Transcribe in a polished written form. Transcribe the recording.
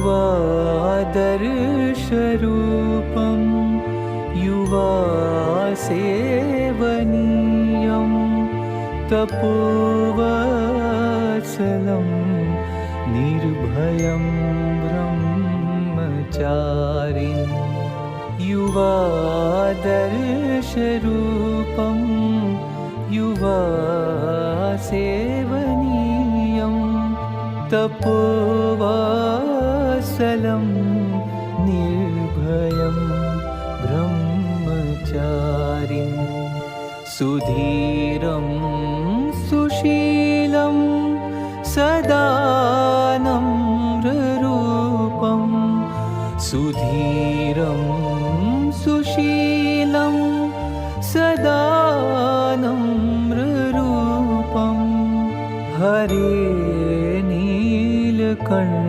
युवादर्शरूपं युवासेवनीयं तपोवत्सलं निर्भयं ब्रह्मचारिन् युवादर्शरूपं युवासेवनीयं तपोवत्सलं निर्भयं ब्रह्मचारिन् सुधीरं सुशीलं सदा नम्ररूपं सुधीरं सुशीलं सदा नम्ररूपं हरे नीलकण्ठ